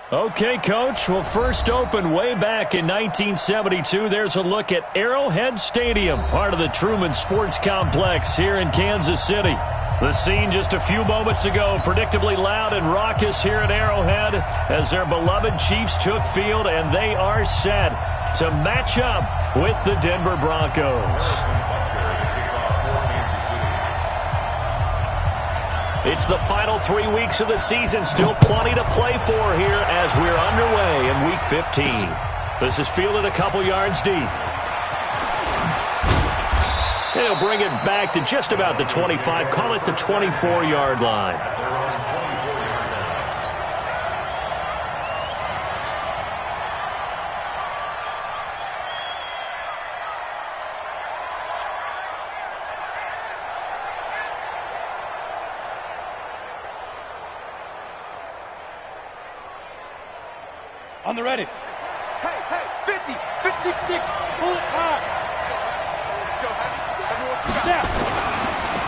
Okay, Coach. Well, first opened way back in 1972. There's a look at Arrowhead Stadium, part of the Truman Sports Complex here in Kansas City. The scene just a few moments ago, predictably loud and raucous here at Arrowhead as their beloved Chiefs took field, and they are set to match up with the Denver Broncos. It's the final 3 weeks of the season. Still plenty to play for here as we're underway in Week 15. This is fielded a couple yards deep. He'll bring it back to just about the 25. Call it the 24-yard line. On the ready. Hey, 50, 56, pull it high. Let's go, heavy. Everyone's got.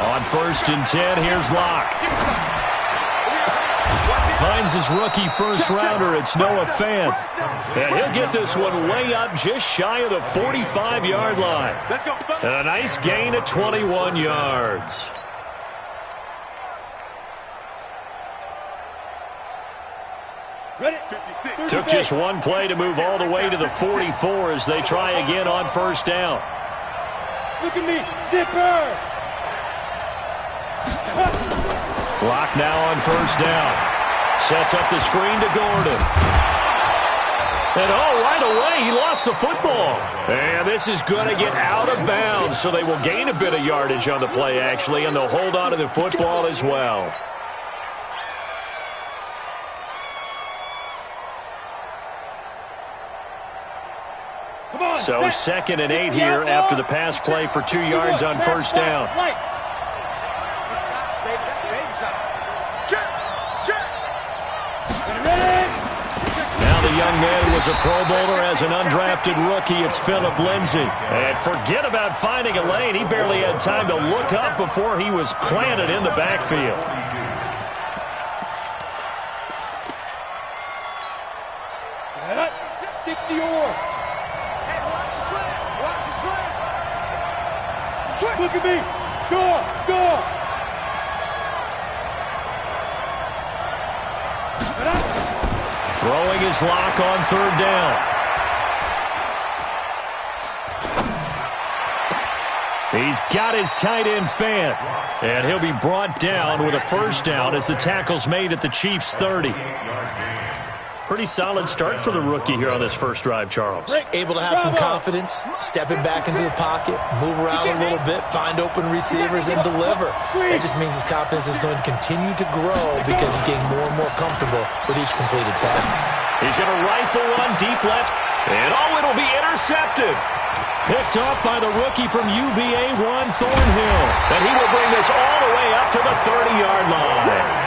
On 1st and 10, here's Locke. Finds his rookie first rounder. It's Noah Fant. And he'll get this one way up just shy of the 45-yard line. And a nice gain of 21 yards. Took just one play to move all the way to the 44 as they try again on 1st down. Look at me, zipper! Lock now on 1st down. Sets up the screen to Gordon. And right away, he lost the football. And this is going to get out of bounds, so they will gain a bit of yardage on the play, actually, and they'll hold on to the football as well. So 2nd and 8 here after the pass play for 2 yards on 1st down. Now the young man who was a Pro Bowler as an undrafted rookie, it's Phillip Lindsay. And forget about finding a lane. He barely had time to look up before he was planted in the backfield. Look at me. Go. Throwing his Lock on 3rd down. He's got his tight end Fant. And he'll be brought down with a 1st down as the tackle's made at the Chiefs' 30. Pretty solid start for the rookie here on this first drive, Charles. Able to have some confidence, stepping back into the pocket, move around a little bit, find open receivers, and deliver. That just means his confidence is going to continue to grow because he's getting more and more comfortable with each completed pass. He's going to rifle one deep left, and it'll be intercepted. Picked off by the rookie from UVA, Juan Thornhill. And he will bring this all the way up to the 30-yard line.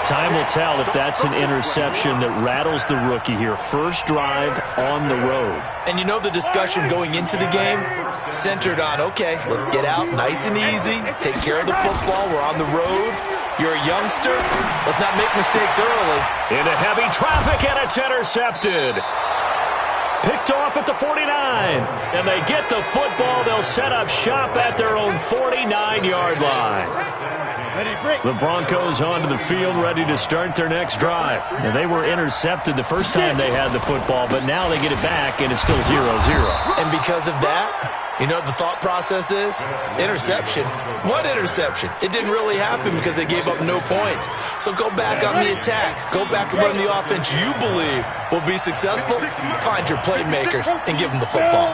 Time will tell if that's an interception that rattles the rookie here. First drive on the road. And you know the discussion going into the game centered on, okay, let's get out nice and easy, take care of the football, we're on the road. You're a youngster, let's not make mistakes early. Into heavy traffic, and it's intercepted. Picked off at the 49, and they get the football. They'll set up shop at their own 49-yard line. The Broncos onto the field, ready to start their next drive. Now, they were intercepted the first time they had the football, but now they get it back, and it's still 0-0. And because of that, you know what the thought process is? Interception. What interception? It didn't really happen because they gave up no points. So go back on the attack. Go back and run the offense you believe will be successful. Find your playmakers and give them the football.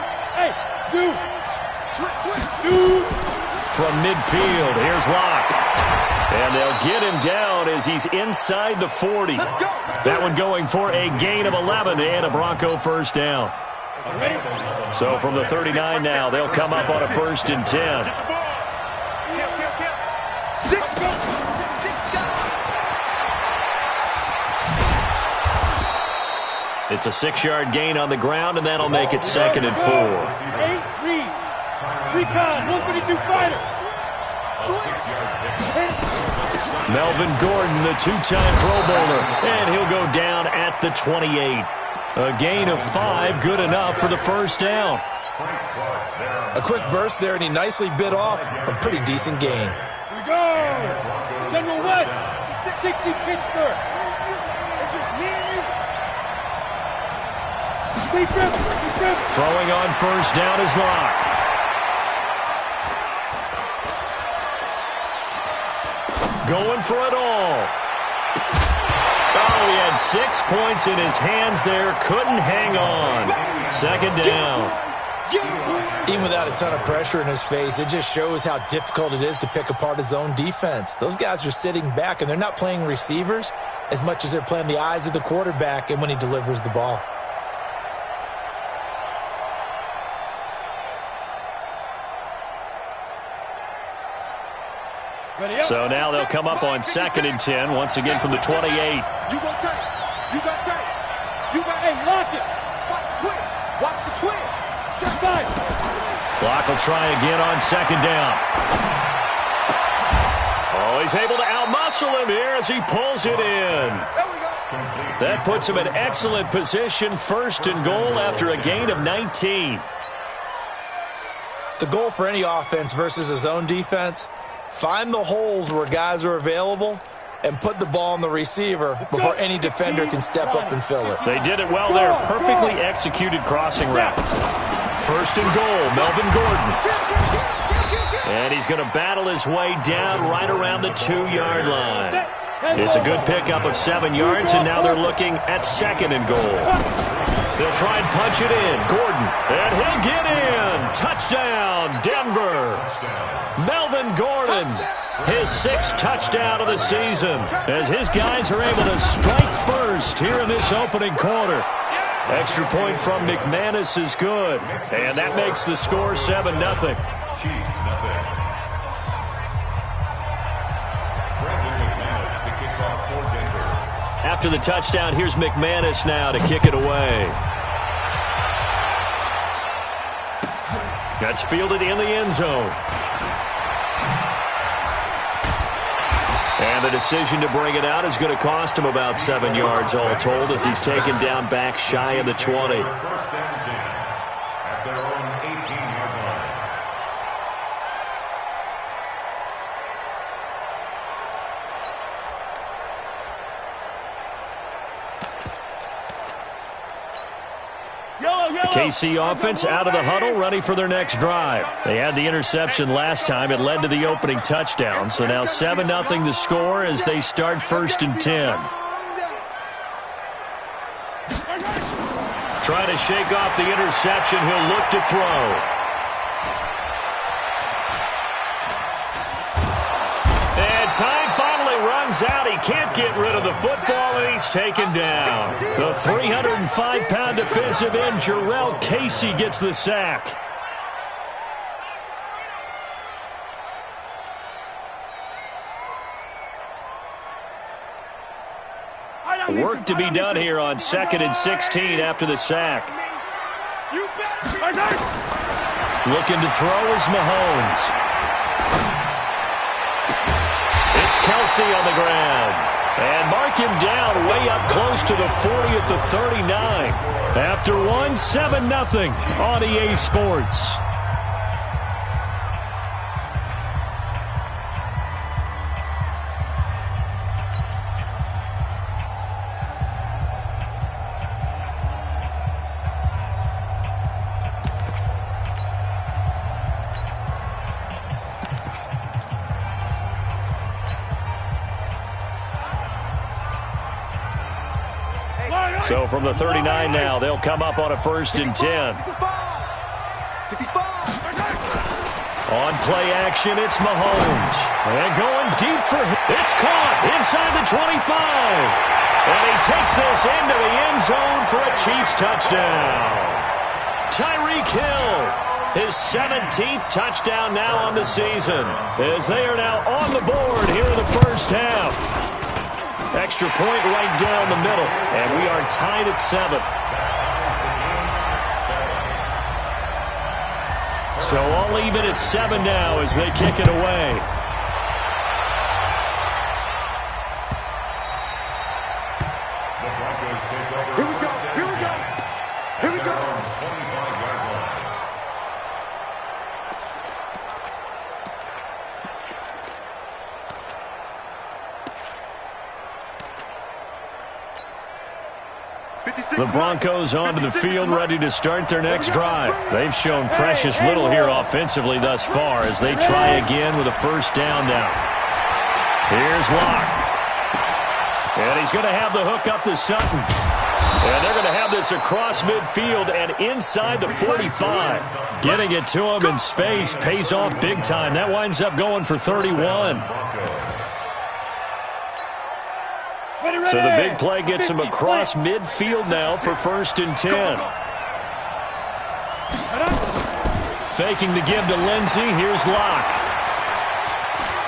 From midfield, here's Locke. And they'll get him down as he's inside the 40. That one going for a gain of 11 and a Bronco 1st down. So from the 39 now, they'll come up on a 1st and 10. It's a 6-yard gain on the ground, and that'll make it 2nd and 4. Recon, 132 fighter. Melvin Gordon, the two-time Pro Bowler, and he'll go down at the 28. A gain of 5, good enough for the first down. A quick burst there, and he nicely bit off a pretty decent gain. Here we go. General West, 60 Pittsburgh. It's just me and you. Throwing on first down is Locke. Going for it all. Oh, he had 6 points in his hands there. Couldn't hang on. Second down. Even without a ton of pressure in his face, it just shows how difficult it is to pick apart his own defense. Those guys are sitting back, and they're not playing receivers as much as they're playing the eyes of the quarterback and when he delivers the ball. So now they'll come up on 2nd and 10, once again from the 28. You go tight. You got tight. You got, hey, lock it. Watch the twins. Watch the twins. Just fine. Locke will try again on 2nd down. Oh, he's able to outmuscle him here as he pulls it in. There we go. That puts him in excellent position, 1st and goal after a gain of 19. The goal for any offense versus his own defense: find the holes where guys are available and put the ball on the receiver before any defender can step up and fill it. They did it well there. Perfectly executed crossing route. 1st and goal, Melvin Gordon. And he's going to battle his way down right around the 2-yard line. It's a good pickup of 7 yards, and now they're looking at 2nd and goal. They'll try and punch it in. Gordon, and he'll get in. Touchdown, Denver. Melvin Gordon, his 6th touchdown of the season, as his guys are able to strike first here in this opening quarter. Extra point from McManus is good, and that makes the score 7-0. After the touchdown, here's McManus now to kick it away. That's fielded in the end zone. And the decision to bring it out is going to cost him about 7 yards all told, as he's taken down back shy of the 20. The KC offense out of the huddle, ready for their next drive. They had the interception last time. It led to the opening touchdown. So now 7-0 the score as they start 1st and 10. Trying to shake off the interception. He'll look to throw. And time finally runs out. He can't get rid of the football, and he's taken down. The 305-pound defensive end, Jarrell Casey, gets the sack. Work to be done here on 2nd and 16 after the sack. Looking to throw is Mahomes. It's Kelsey on the ground. And mark him down way up close to the 40 at the 39. After one, 7-0 on EA Sports. So from the 39 now, they'll come up on a 1st and 10. On play action, it's Mahomes. And going deep for him. It's caught inside the 25. And he takes this into the end zone for a Chiefs touchdown. Tyreek Hill, his 17th touchdown now on the season, as they are now on the board here in the first half. Extra point right down the middle, and we are tied at 7. So all even at 7 now as they kick it away. The Broncos onto the field, ready to start their next drive. They've shown precious little here offensively thus far as they try again with a first down now. Here's Locke. And he's going to have the hook up to Sutton. And they're going to have this across midfield and inside the 45. Getting it to him in space pays off big time. That winds up going for 31. So the big play gets him across midfield now for 1st and 10. Faking the give to Lindsey. Here's Locke.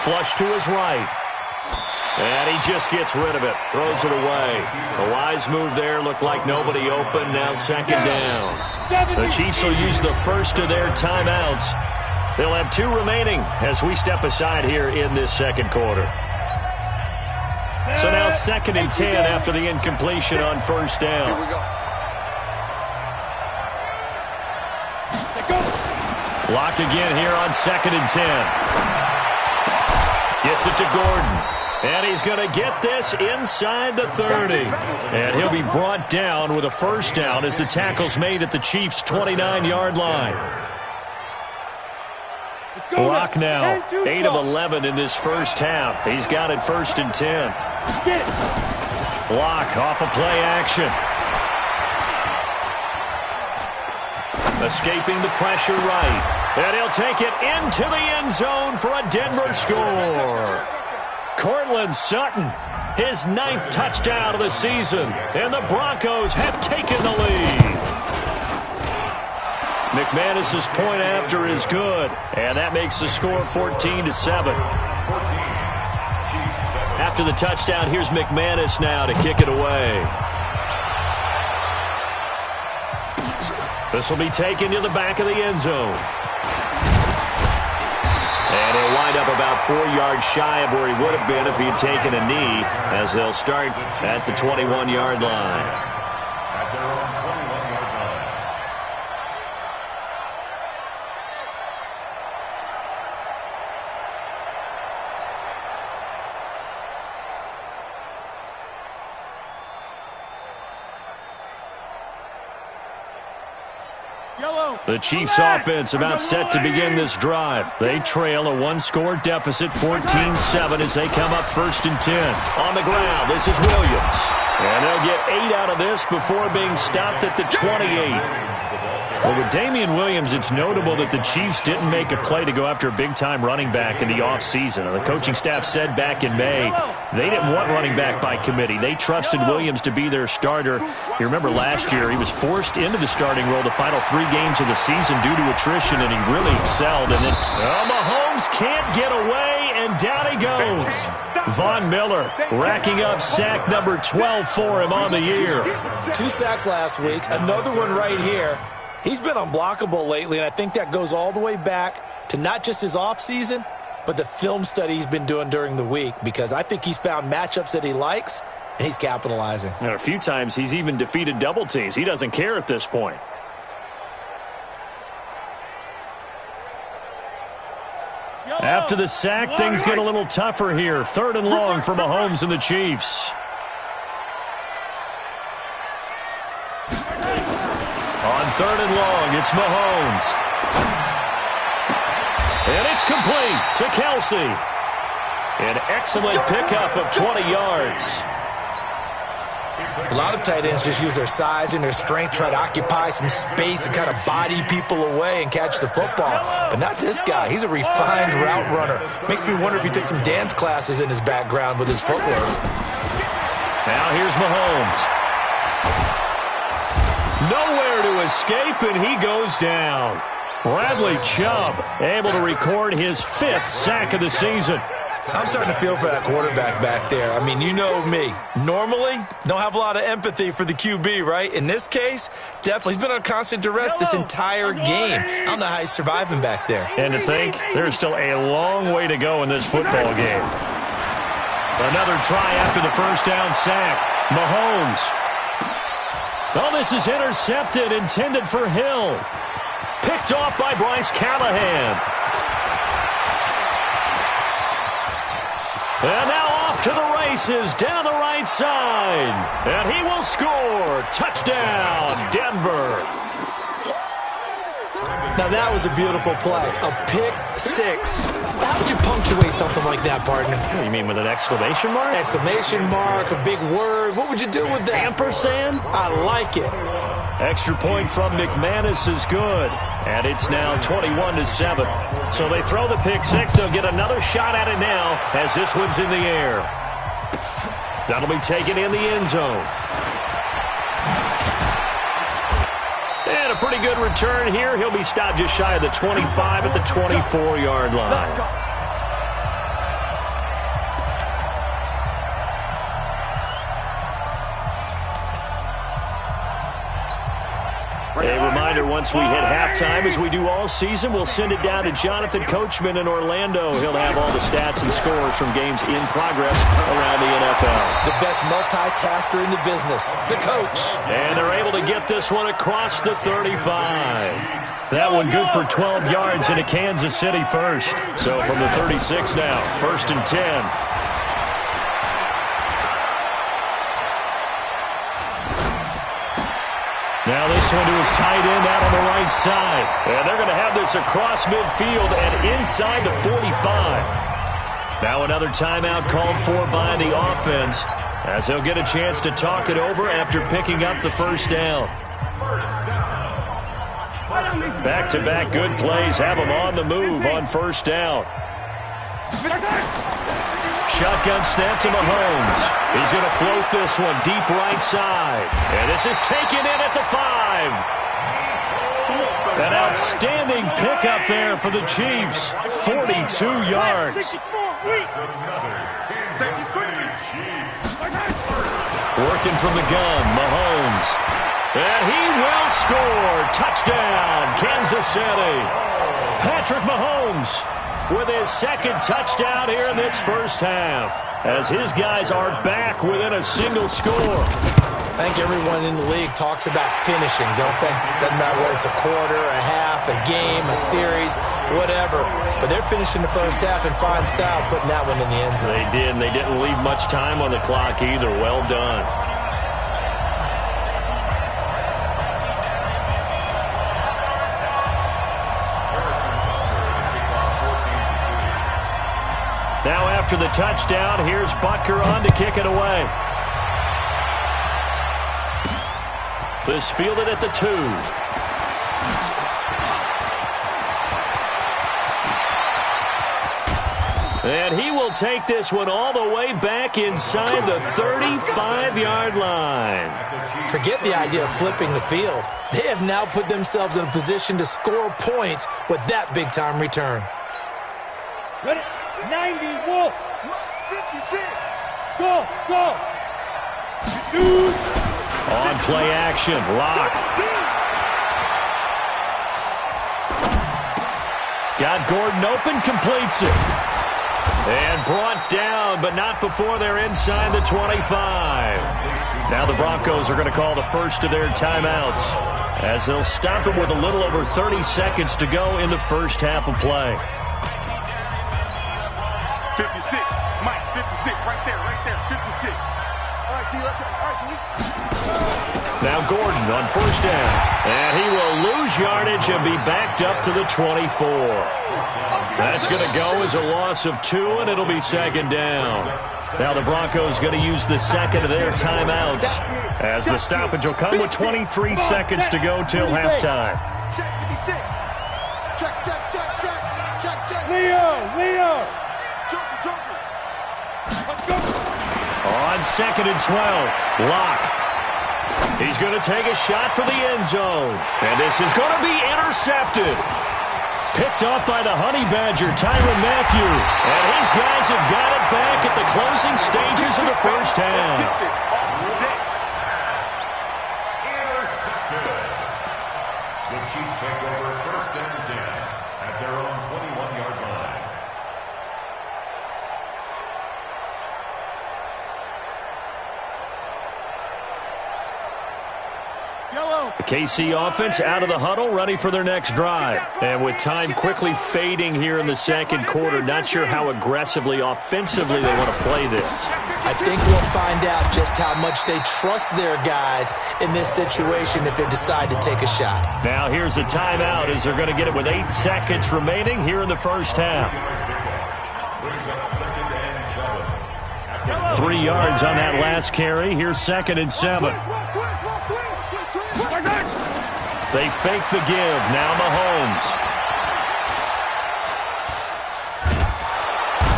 Flush to his right. And he just gets rid of it. Throws it away. A wise move there. Looked like nobody open. Now 2nd down. The Chiefs will use the first of their timeouts. They'll have 2 remaining as we step aside here in this 2nd quarter. So now 2nd and 10 after the incompletion on 1st down. Here we go. Locked again here on 2nd and 10. Gets it to Gordon. And he's going to get this inside the 30. And he'll be brought down with a first down as the tackle's made at the Chiefs' 29-yard line. Locke now, 8 of 11 in this first half. He's got it 1st and 10. Locke off a play action. Escaping the pressure right. And he'll take it into the end zone for a Denver score. Cortland Sutton, his 9th touchdown of the season. And the Broncos have taken the lead. McManus's point after is good, and that makes the score 14-7. After the touchdown, here's McManus now to kick it away. This will be taken to the back of the end zone. And he'll wind up about 4 yards shy of where he would have been if he had taken a knee, as they'll start at the 21-yard line. The Chiefs offense about set to begin this drive. They trail a 1-score deficit, 14-7 as they come up 1st and 10. On the ground, this is Williams. And they'll get 8 out of this before being stopped at the 28. Well, with Damian Williams, it's notable that the Chiefs didn't make a play to go after a big-time running back in the offseason. The coaching staff said back in May they didn't want running back by committee. They trusted Williams to be their starter. You remember last year he was forced into the starting role the final 3 games of the season due to attrition, and he really excelled. And then Mahomes can't get away, and down he goes. Von Miller racking up sack number 12 for him on the year. 2 sacks last week, another one right here. He's been unblockable lately, and I think that goes all the way back to not just his offseason, but the film study he's been doing during the week, because I think he's found matchups that he likes, and he's capitalizing. And a few times he's even defeated double teams. He doesn't care at this point. After the sack, things get a little tougher here. 3rd and long for Mahomes and the Chiefs. On 3rd and long, it's Mahomes. And it's complete to Kelsey. An excellent pickup of 20 yards. A lot of tight ends just use their size and their strength, try to occupy some space and kind of body people away and catch the football. But not this guy. He's a refined route runner. Makes me wonder if he took some dance classes in his background with his footwork. Now here's Mahomes. Nowhere to escape, and he goes down. Bradley Chubb able to record his 5th sack of the season. I'm starting to feel for that quarterback back there. I mean, you know me. Normally, don't have a lot of empathy for the QB, right? In this case, definitely. He's been on constant duress this entire game. I don't know how he's surviving back there. And to think, there's still a long way to go in this football game. Another try after the first down sack. Mahomes. Oh, this is intercepted, intended for Hill. Picked off by Bryce Callahan. And now off off to the races down the right side. And he will score. Touchdown, Denver. Now, that was a beautiful play. A pick six. How would you punctuate something like that, partner? You mean with an exclamation mark? Exclamation mark, a big word. What would you do with that? Ampersand? I like it. Extra point from McManus is good. And it's now 21-7. So they throw the pick six. They'll get another shot at it now as this one's in the air. That'll be taken in the end zone. And a pretty good return here. He'll be stopped just shy of the 25 at the 24-yard line. A reminder, once we hit halftime, as we do all season, we'll send it down to Jonathan Coachman in Orlando. He'll have all the stats and scores from games in progress around the NFL. The best multitasker in the business, the coach. And they're able to get this one across the 35. That one good for 12 yards into Kansas City first. So from the 36 now, 1st and 10. Now this one to his tight end out on the right side. And they're going to have this across midfield and inside the 45. Now another timeout called for by the offense as they'll get a chance to talk it over after picking up the first down. Back-to-back good plays have them on the move on first down. Shotgun snap to Mahomes. He's going to float this one deep right side. And this is taken in at the 5. An outstanding pickup there for the Chiefs. 42 yards. Working from the gun, Mahomes. And he will score. Touchdown, Kansas City. Patrick Mahomes with his second touchdown here in this first half, as his guys are back within a single score. I think everyone in the league talks about finishing, don't they? Doesn't matter whether it's a quarter, a half, a game, a series, whatever. But they're finishing the first half in fine style, putting that one in the end zone. They did, and they didn't leave much time on the clock either. Well done. Now after the touchdown, here's Butker on to kick it away. This fielded at the 2. And he will take this one all the way back inside the 35-yard line. Forget the idea of flipping the field. They have now put themselves in a position to score points with that big-time return. Ready? 90, Wolf. 56. Go, go. Shoot. On play action, Lock. Got Gordon open, completes it. And brought down, but not before they're inside the 25. Now the Broncos are going to call the first of their timeouts, as they'll stop it with a little over 30 seconds to go in the first half of play. 56. Mike, 56. Right there. 56. All right, T. Let's go. All right, T. Now Gordon on first down. And he will lose yardage and be backed up to the 24. That's going to go as a loss of 2, and it'll be second down. Now the Broncos going to use the second of their timeouts, as the stoppage will come with 23 seconds to go till halftime. Check. Leo. On 2nd and 12, Lock. He's going to take a shot for the end zone. And this is going to be intercepted. Picked off by the Honey Badger, Tyrann Mathieu. And his guys have got it back at the closing stages of the first half. Intercepted. The Chiefs take over 1st and 10 at their own 21-yard line. Yellow. The KC offense out of the huddle, ready for their next drive. And with time quickly fading here in the second quarter, not sure how aggressively, offensively they want to play this. I think we'll find out just how much they trust their guys in this situation if they decide to take a shot. Now here's a timeout as they're going to get it with 8 seconds remaining here in the first half. 3 yards on that last carry. Here's 2nd and 7. They fake the give. Now Mahomes.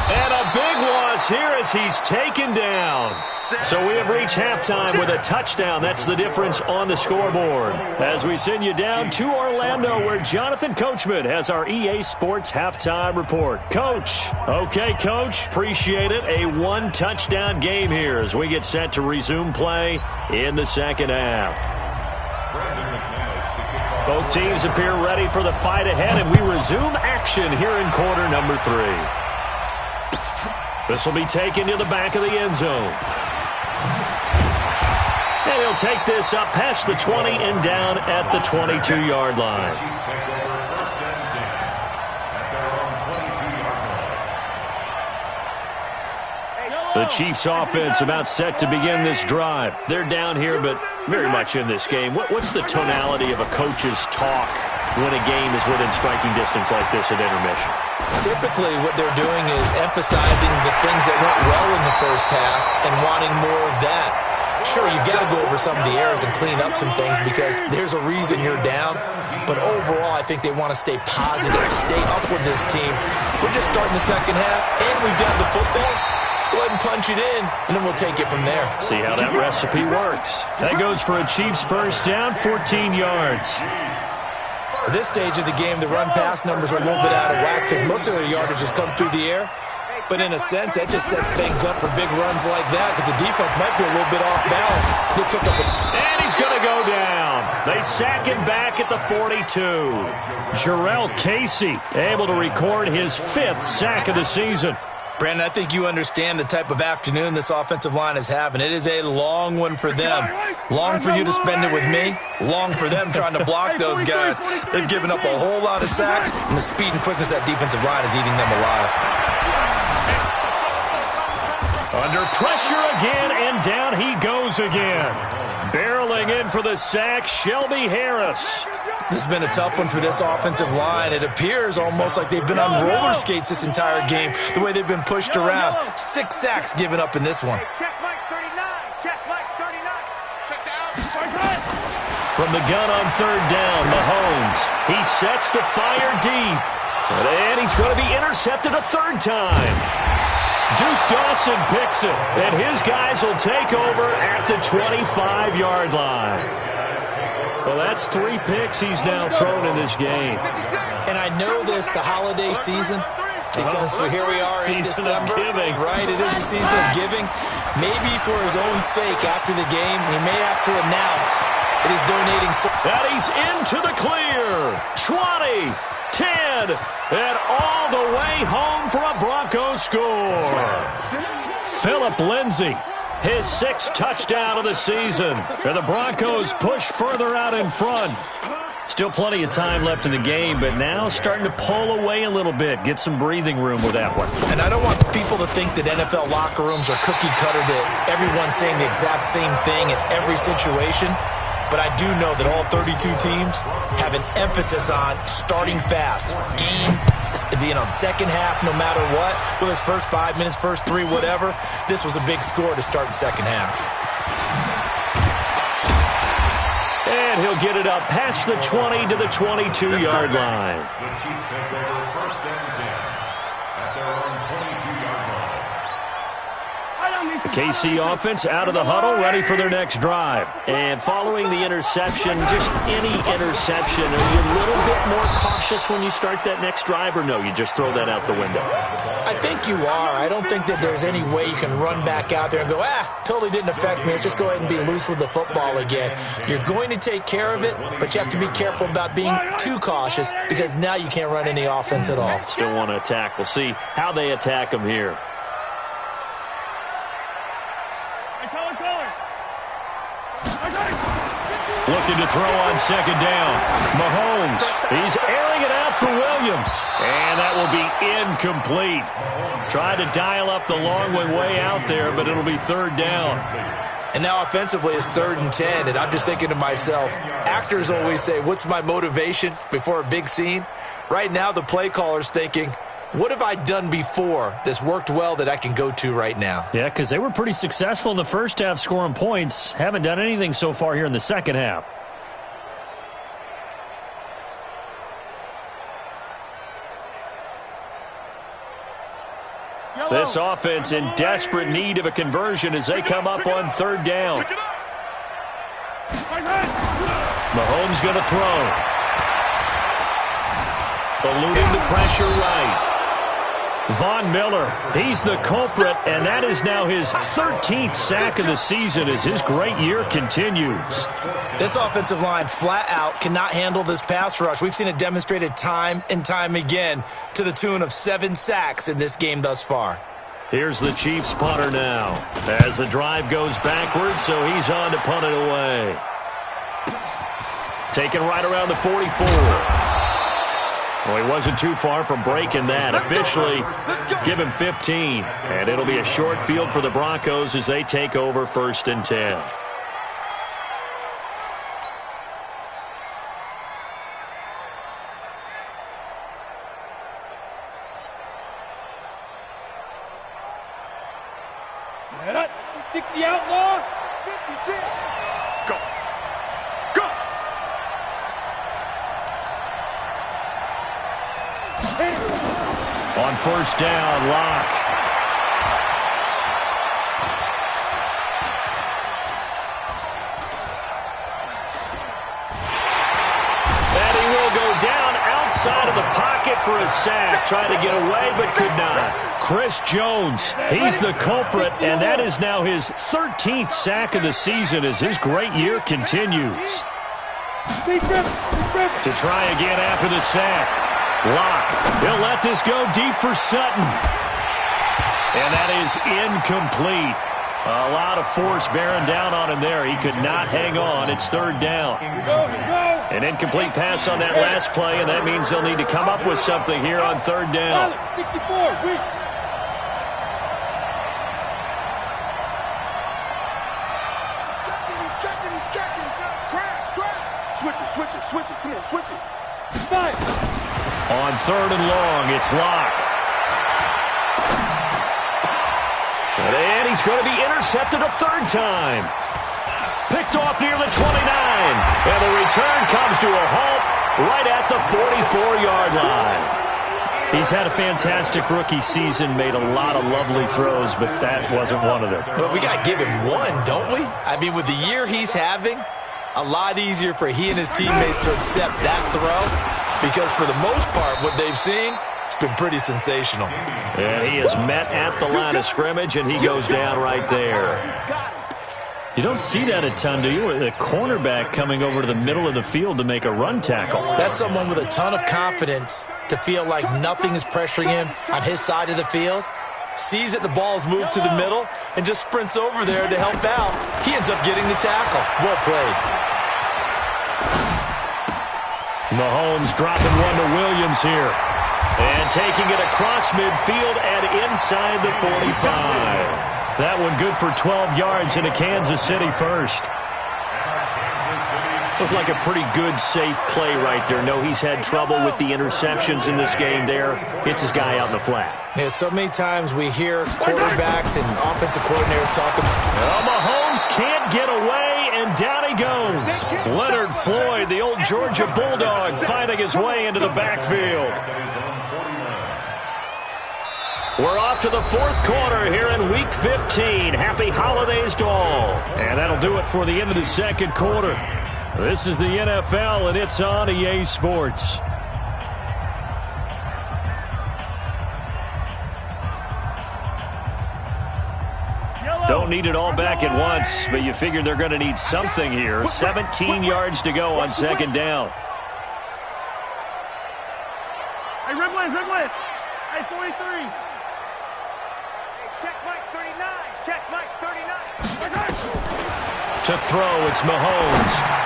And a big loss here as he's taken down. So we have reached halftime with a touchdown. That's the difference on the scoreboard. As we send you down to Orlando, where Jonathan Coachman has our EA Sports halftime report. Coach. Okay, Coach. Appreciate it. A 1-touchdown game here as we get set to resume play in the second half. Both teams appear ready for the fight ahead, and we resume action here in quarter number 3. This will be taken to the back of the end zone. And he'll take this up past the 20 and down at the 22-yard line. The Chiefs offense about set to begin this drive. They're down here, but very much in this game. What's the tonality of a coach's talk when a game is within striking distance like this at intermission? Typically, what they're doing is emphasizing the things that went well in the first half and wanting more of that. Sure, you've got to go over some of the errors and clean up some things because there's a reason you're down. But overall, I think they want to stay positive, stay up with this team. We're just starting the second half, and we've got the football. Let's go ahead and punch it in, and then we'll take it from there. See how that recipe works. That goes for a Chiefs first down, 14 yards. At this stage of the game, the run-pass numbers are a little bit out of whack because most of their yardage has come through the air. But in a sense, that just sets things up for big runs like that because the defense might be a little bit off balance. And he's going to go down. They sack him back at the 42. Jarrell Casey able to record his 5th sack of the season. Brandon, I think you understand the type of afternoon this offensive line is having. It is a long one for them. Long for you to spend it with me. Long for them trying to block those guys. They've given up a whole lot of sacks, and the speed and quickness of that defensive line is eating them alive. Under pressure again, and down he goes again. Barreling in for the sack, Shelby Harris. This has been a tough one for this offensive line. It appears almost like they've been on roller skates this entire game, the way they've been pushed around. 6 sacks given up in this one. From the gun on 3rd down, Mahomes. He sets to fire deep. And he's going to be intercepted a 3rd time. Duke Dawson picks it, and his guys will take over at the 25-yard line. Well, that's 3 picks he's now thrown in this game. And I know this, the holiday season, because here we are in December. Giving. Right, it is the season of giving. Maybe for his own sake after the game, he may have to announce that he's donating. That he's into the clear. 20, 10, and all the way home for a Broncos score. Phillip Lindsay. His 6th touchdown of the season. And the Broncos push further out in front. Still plenty of time left in the game, but now starting to pull away a little bit. Get some breathing room with that one. And I don't want people to think that NFL locker rooms are cookie cutter, that everyone's saying the exact same thing in every situation. But I do know that all 32 teams have an emphasis on starting fast. Game, the second half, no matter what. Well, his first 5 minutes, first 3, whatever. This was a big score to start the second half. And he'll get it up past the 20 to the 22-yard line. The Chiefs take over 1st and 10 at their own 22-yard line. The KC offense out of the huddle, ready for their next drive. And following the interception, just any interception, are you a little bit more cautious when you start that next drive, or no, you just throw that out the window? I think you are. I don't think that there's any way you can run back out there and go, totally didn't affect me. Let's just go ahead and be loose with the football again. You're going to take care of it, but you have to be careful about being too cautious because now you can't run any offense at all. Still want to attack. We'll see how they attack them here. Looking to throw on second down. Mahomes, he's airing it out for Williams. And that will be incomplete. Tried to dial up the long one way out there, but it'll be third down. And now offensively it's 3rd and 10, and I'm just thinking to myself, actors always say, what's my motivation before a big scene? Right now the play caller's thinking, what have I done before that's worked well that I can go to right now? Yeah, because they were pretty successful in the first half scoring points. Haven't done anything so far here in the second half. This offense in desperate need of a conversion as they come up on third down. Mahomes going to throw. Eluding the pressure right. Von Miller, he's the culprit, and that is now his 13th sack of the season as his great year continues. This offensive line flat out cannot handle this pass rush. We've seen it demonstrated time and time again to the tune of 7 sacks in this game thus far. Here's the Chiefs punter now as the drive goes backwards, so he's on to punt it away. Taken right around the 44. Well, he wasn't too far from breaking that. Officially, give him 15. And it'll be a short field for the Broncos as they take over 1st and 10. Set up. 60 outlaw. 56. Go. Go. On 1st down, Locke. And he will go down outside of the pocket for a sack. Tried to get away, but could not. Chris Jones, he's the culprit, and that is now his 13th sack of the season as his great year continues. To try again after the sack. Locke, he'll let this go deep for Sutton. And that is incomplete. A lot of force bearing down on him there. He could not hang on. It's 3rd down. An incomplete pass on that last play, and that means they'll need to come up with something here on 3rd down. 64, weak. He's checking. Crash. Switch it. Come on, switch it. 5. On 3rd and long, it's Locke. And he's going to be intercepted a 3rd time. Picked off near the 29. And the return comes to a halt right at the 44-yard line. He's had a fantastic rookie season, made a lot of lovely throws, but that wasn't one of them. But we got to give him one, don't we? I mean, with the year he's having, a lot easier for he and his teammates to accept that throw. Because for the most part, what they've seen, it's been pretty sensational. And he is met at the line of scrimmage, and he goes down right there. You don't see that a ton, do you? A cornerback coming over to the middle of the field to make a run tackle. That's someone with a ton of confidence to feel like nothing is pressuring him on his side of the field. Sees that the ball's moved to the middle and just sprints over there to help out. He ends up getting the tackle. Well played. Mahomes dropping one to Williams here. And taking it across midfield and inside the 45. That one good for 12 yards into Kansas City first. Looked like a pretty good, safe play right there. No, he's had trouble with the interceptions in this game there. Hits his guy out in the flat. Yeah, so many times we hear quarterbacks and offensive coordinators talking. Well, Mahomes can't get away, and down he goes. Leonard Floyd, the old Georgia Bulldog, finding his way into the backfield. We're off to the 4th quarter here in Week 15. Happy holidays to all. And that'll do it for the end of the 2nd quarter. This is the NFL, and it's on EA Sports. Don't need it all back at once, but you figure they're going to need something here. 17 yards to go on 2nd down. Hey, Rimland. Hey, 43. Check Mike 39. Check Mike 39. To throw, it's Mahomes.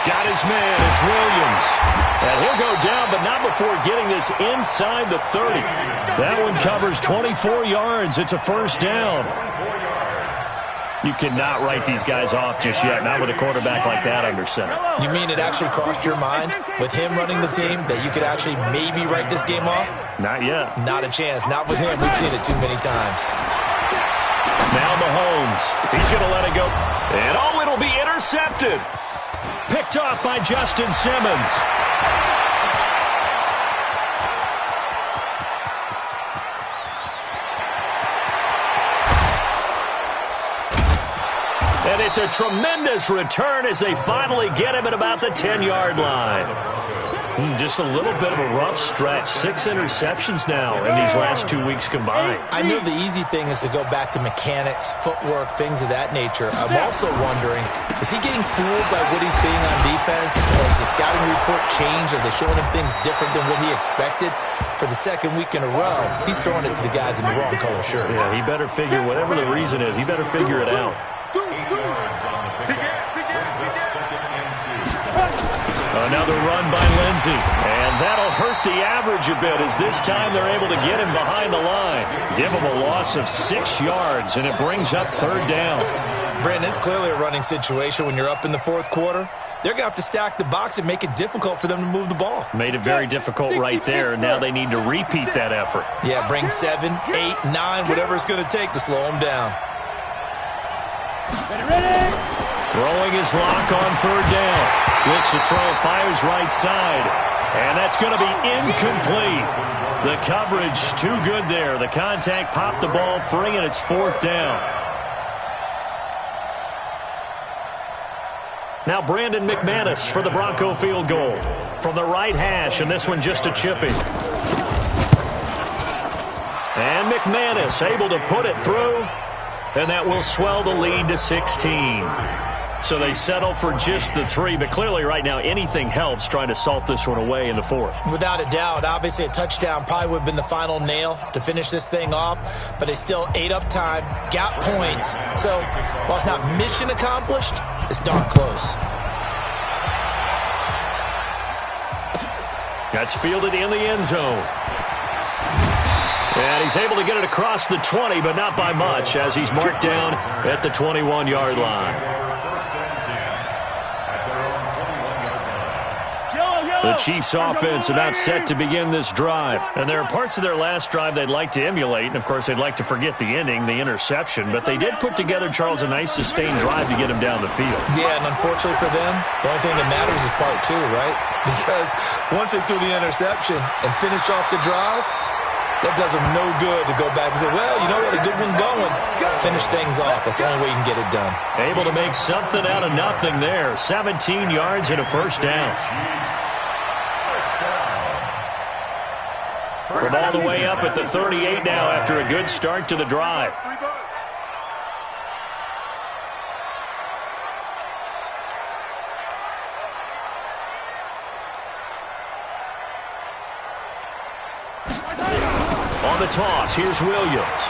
Got his man. It's Williams. And he'll go down, but not before getting this inside the 30. That one covers 24 yards. It's a first down. You cannot write these guys off just yet, not with a quarterback like that under center. You mean it actually crossed your mind with him running the team that you could actually maybe write this game off? Not yet. Not a chance. Not with him. We've seen it too many times. Now Mahomes. He's going to let it go. And it'll be intercepted. Picked off by Justin Simmons. And it's a tremendous return as they finally get him at about the 10-yard line. Just a little bit of a rough stretch. 6 interceptions now in these last 2 weeks combined. I know the easy thing is to go back to mechanics, footwork, things of that nature. I'm also wondering, is he getting fooled by what he's seeing on defense? Or has the scouting report changed? Are they showing him things different than what he expected? For the second week in a row, he's throwing it to the guys in the wrong color shirts. Yeah, he better figure, whatever the reason is, he better figure it out. Another run by Lindsey, and that'll hurt the average a bit as this time they're able to get him behind the line. Give him a loss of 6 yards, and it brings up third down. Brandon, it's clearly a running situation when you're up in the fourth quarter. They're going to have to stack the box and make it difficult for them to move the ball. Made it very difficult right there. Now they need to repeat that effort. Yeah, bring 7, 8, 9, whatever it's going to take to slow them down. Throwing his lock on third down. Looks to throw, fires right side. And that's going to be incomplete. The coverage too good there. The contact popped the ball free, and it's fourth down. Now Brandon McManus for the Bronco field goal. From the right hash, and this one just a chipping. And McManus able to put it through. And that will swell the lead to 16. So they settle for just the 3, but clearly right now anything helps trying to salt this one away in the fourth. Without a doubt, obviously a touchdown probably would have been the final nail to finish this thing off, but they still ate up time, got points. So while it's not mission accomplished, it's darn close. That's fielded in the end zone. And he's able to get it across the 20, but not by much, as he's marked down at the 21-yard line. The Chiefs' offense about set to begin this drive. And there are parts of their last drive they'd like to emulate. And, of course, they'd like to forget the ending, the interception. But they did put together, Charles, a nice sustained drive to get him down the field. Yeah, and unfortunately for them, the only thing that matters is part 2, right? Because once they threw the interception and finished off the drive, that does them no good to go back and say, well, you know what, a good one going. Finish things off. That's the only way you can get it done. Able to make something out of nothing there. 17 yards and a first down. From all the way up at the 38 now after a good start to the drive. On the toss, here's Williams.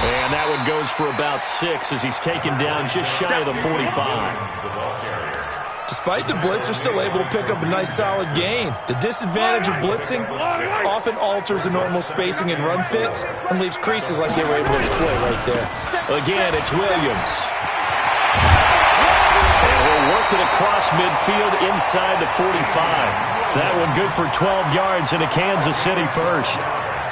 And that one goes for about 6 as he's taken down just shy of the 45. Despite the blitz, they're still able to pick up a nice solid gain. The disadvantage of blitzing often alters the normal spacing and run fits and leaves creases like they were able to exploit right there. Again, it's Williams. And we'll work it across midfield inside the 45. That one good for 12 yards and a Kansas City first.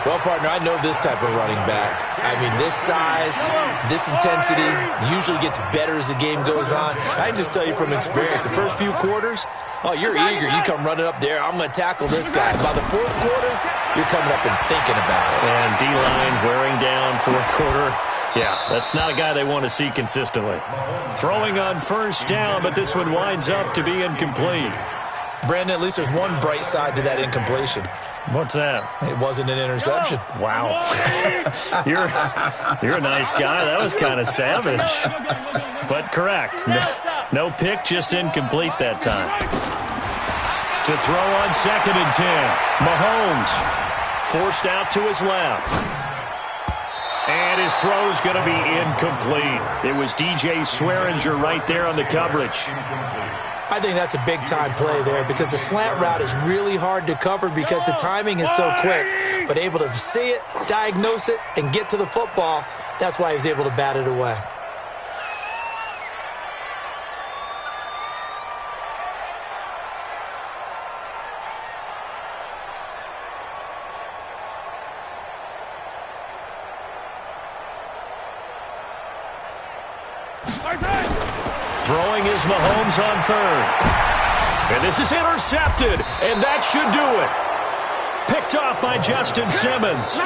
Well, partner, I know this type of running back. I mean, this size, this intensity usually gets better as the game goes on. I can just tell you from experience, the first few quarters, oh, you're eager. You come running up there, I'm going to tackle this guy. By the fourth quarter, you're coming up and thinking about it. And D-line wearing down fourth quarter. Yeah, that's not a guy they want to see consistently. Throwing on first down, but this one winds up to be incomplete. Brandon, at least there's one bright side to that incompletion. What's that? It wasn't an interception. Wow. You're a nice guy. That was kind of savage. But correct. No pick, just incomplete that time. To throw on 2nd and 10. Mahomes forced out to his left. And And his throw's going to be incomplete. It was DJ Swearinger right there on the coverage. I think that's a big-time play there because the slant route is really hard to cover because the timing is so quick. But able to see it, diagnose it, and get to the football, that's why he was able to bat it away. Throwing is Mahomes on third. And this is intercepted, and that should do it. Picked off by Justin Simmons.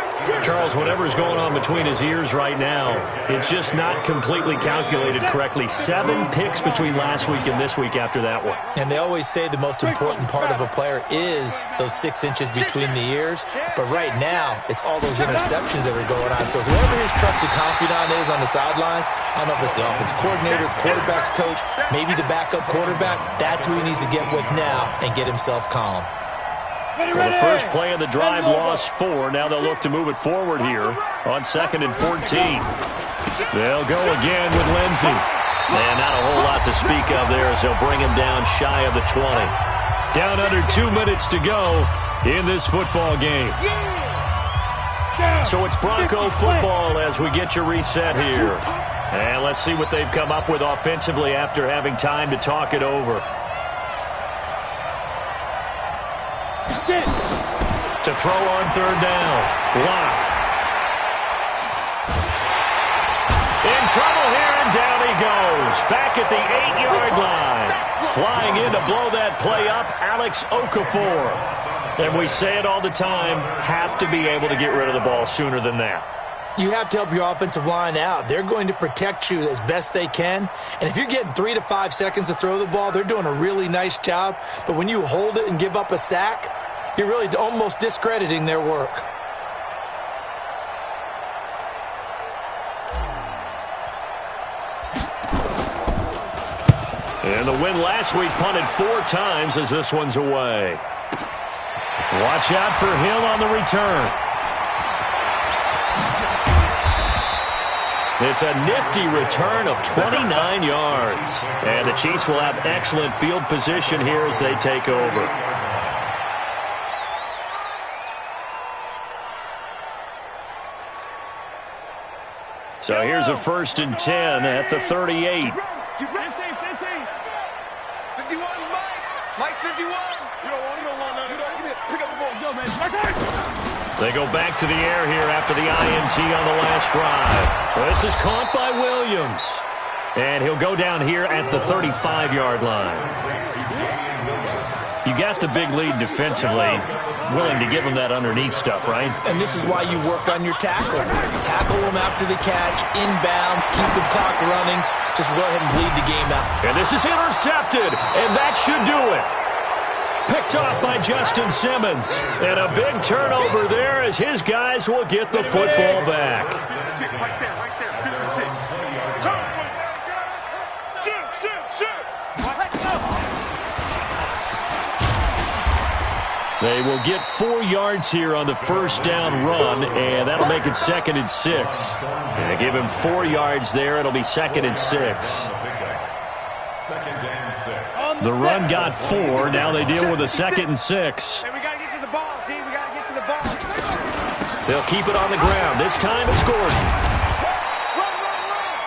Charles, whatever's going on between his ears right now, it's just not completely calculated correctly. 7 picks between last week and this week after that one. And they always say the most important part of a player is those 6 inches between the ears. But right now, it's all those interceptions that are going on. So whoever his trusted confidant is on the sidelines, I don't know if it's the offensive coordinator, the quarterback's coach, maybe the backup quarterback, that's who he needs to get with now and get himself calm. Well, the first play of the drive lost 4. Now they'll look to move it forward here on 2nd and 14. They'll go again with Lindsey. And not a whole lot to speak of there as they'll bring him down shy of the 20. Down under 2 minutes to go in this football game. So it's Bronco football as we get your reset here. And let's see what they've come up with offensively after having time to talk it over. To throw on third down. Block. In trouble here, and down he goes. Back at the 8-yard line. Flying in to blow that play up, Alex Okafor. And we say it all the time, have to be able to get rid of the ball sooner than that. You have to help your offensive line out. They're going to protect you as best they can. And if you're getting 3 to 5 seconds to throw the ball, they're doing a really nice job. But when you hold it and give up a sack, you're really almost discrediting their work. And the win last week punted 4 times as this one's away. Watch out for Hill on the return. It's a nifty return of 29 yards. And the Chiefs will have excellent field position here as they take over. So here's a 1st and 10 at the 38. 51, Mike 51. You don't want nothing. Pick up the ball. Go, man. They go back to the air here after the INT on the last drive. Well, this is caught by Williams. And he'll go down here at the 35-yard line. You got the big lead defensively. Willing to give them that underneath stuff, right? And this is why you work on your tackle. Tackle them after the catch, inbounds, keep the clock running. Just go ahead and bleed the game out. And this is intercepted, and that should do it. Picked off by Justin Simmons. And a big turnover there as his guys will get the football back. 6 right there, 56. They will get 4 yards here on the first down run, and that'll make it 2nd and 6. And give him 4 yards there. It'll be 2nd and 6. The run got 4. Now they deal with a 2nd and 6. Hey, we got to get to the ball, team. We got to get to the ball. They'll keep it on the ground. This time it's Gordon.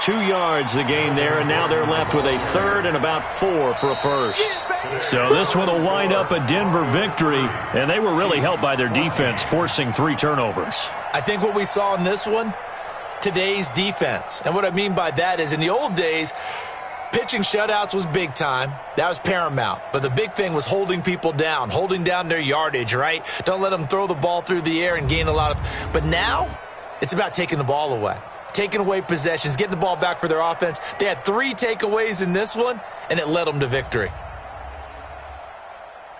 2 yards the gain there, and now they're left with a 3rd and about 4 for a first. So this one will wind up a Denver victory, and they were really helped by their defense, forcing 3 turnovers. I think what we saw in this one, today's defense. And what I mean by that is in the old days, pitching shutouts was big time. That was paramount. But the big thing was holding people down, holding down their yardage, right? Don't let them throw the ball through the air and gain a lot of... But now, it's about taking the ball away. Taking away possessions, getting the ball back for their offense. They had 3 takeaways in this one, and it led them to victory.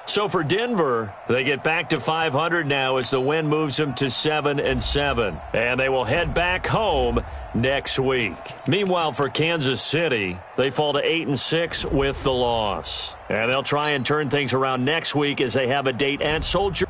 So for Denver, they get back to 500 now as the win moves them to 7-7. And they will head back home next week. Meanwhile, for Kansas City, they fall to 8-6 with the loss. And they'll try and turn things around next week as they have a date at Soldier